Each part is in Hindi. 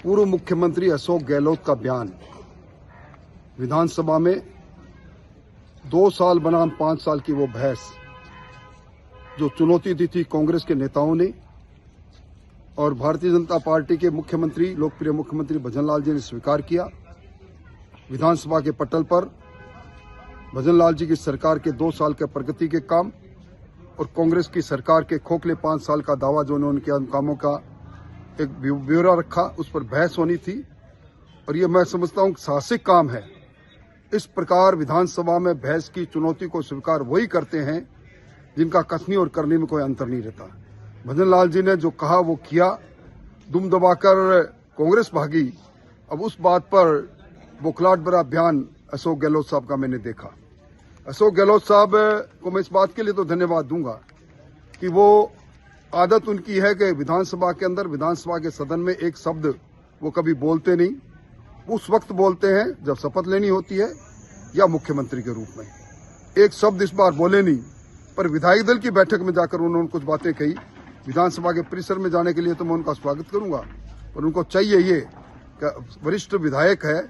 पूर्व मुख्यमंत्री अशोक गहलोत का बयान विधानसभा में 2 साल बनाम 5 साल की वो बहस जो चुनौती दी थी कांग्रेस के नेताओं ने और भारतीय जनता पार्टी के मुख्यमंत्री लोकप्रिय मुख्यमंत्री भजन लाल जी ने स्वीकार किया। विधानसभा के पटल पर भजन लाल जी की सरकार के 2 साल के प्रगति के काम और कांग्रेस की सरकार के खोखले 5 साल का दावा जो उन्होंने किया, उन कामों का एक ब्यौरा रखा, उस पर बहस होनी थी। और ये मैं समझता हूं साहसिक काम है। इस प्रकार विधानसभा में बहस की चुनौती को स्वीकार वही करते हैं जिनका कसनी और करनी में कोई अंतर नहीं रहता। भजन लाल जी ने जो कहा वो किया, दुम दबाकर कांग्रेस भागी। अब उस बात पर बौखलाहट भरा बयान अशोक गहलोत साहब का मैंने देखा। अशोक गहलोत साहब को मैं इस बात के लिए तो धन्यवाद दूंगा कि वो आदत उनकी है कि विधानसभा के अंदर, विधानसभा के सदन में एक शब्द वो कभी बोलते नहीं। उस वक्त बोलते हैं जब शपथ लेनी होती है या मुख्यमंत्री के रूप में। एक शब्द इस बार बोले नहीं, पर विधायक दल की बैठक में जाकर उन्होंने कुछ बातें कही। विधानसभा के परिसर में जाने के लिए तो मैं उनका स्वागत करूंगा, पर उनको चाहिए ये कि वरिष्ठ विधायक है,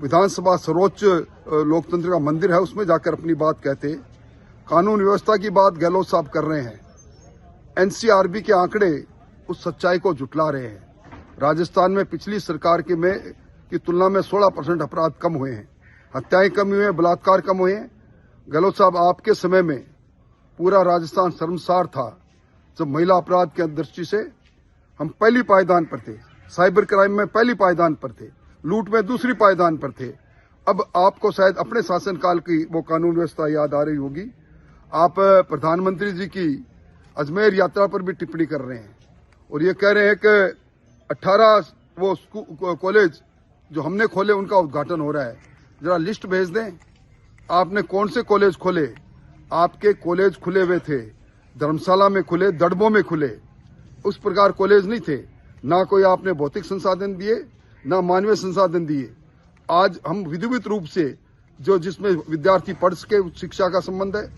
विधानसभा सर्वोच्च लोकतंत्र का मंदिर है, उसमें जाकर अपनी बात कहते। कानून व्यवस्था की बात गहलोत साहब कर रहे हैं। एनसीआरबी के आंकड़े उस सच्चाई को जुटला रहे हैं। राजस्थान में पिछली सरकार की तुलना में 16% अपराध कम हुए हैं, हत्याएं कम हुई हैं, बलात्कार कम हुए हैं। गहलोत साहब, आपके समय में पूरा राजस्थान शर्मसार था जब महिला अपराध की दृष्टि से हम पहली पायदान पर थे, साइबर क्राइम में पहली पायदान पर थे, लूट में दूसरी पायदान पर थे। अब आपको शायद अपने शासनकाल की वो कानून व्यवस्था याद आ रही होगी। आप प्रधानमंत्री जी की अजमेर यात्रा पर भी टिप्पणी कर रहे हैं और ये कह रहे हैं कि 18 वो कॉलेज जो हमने खोले उनका उद्घाटन हो रहा है। जरा लिस्ट भेज दें, आपने कौन से कॉलेज खोले? आपके कॉलेज खुले हुए थे, धर्मशाला में खुले, दड़बों में खुले, उस प्रकार कॉलेज नहीं थे। ना कोई आपने भौतिक संसाधन दिए, ना मानवीय संसाधन दिए। आज हम विधिवत रूप से जिसमें विद्यार्थी पढ़ सके, शिक्षा का संबंध है,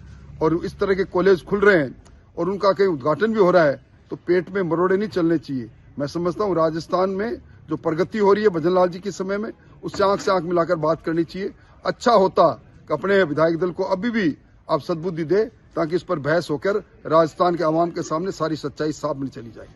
और इस तरह के कॉलेज खुल रहे हैं और उनका कहीं उद्घाटन भी हो रहा है, तो पेट में मरोड़े नहीं चलने चाहिए। मैं समझता हूँ राजस्थान में जो प्रगति हो रही है भजन लाल जी के समय में, उससे आंख से आंख मिलाकर बात करनी चाहिए। अच्छा होता कि अपने विधायक दल को अभी भी आप सद्बुद्धि दे, ताकि इस पर बहस होकर राजस्थान के आवाम के सामने सारी सच्चाई साफ मिल चली जाए।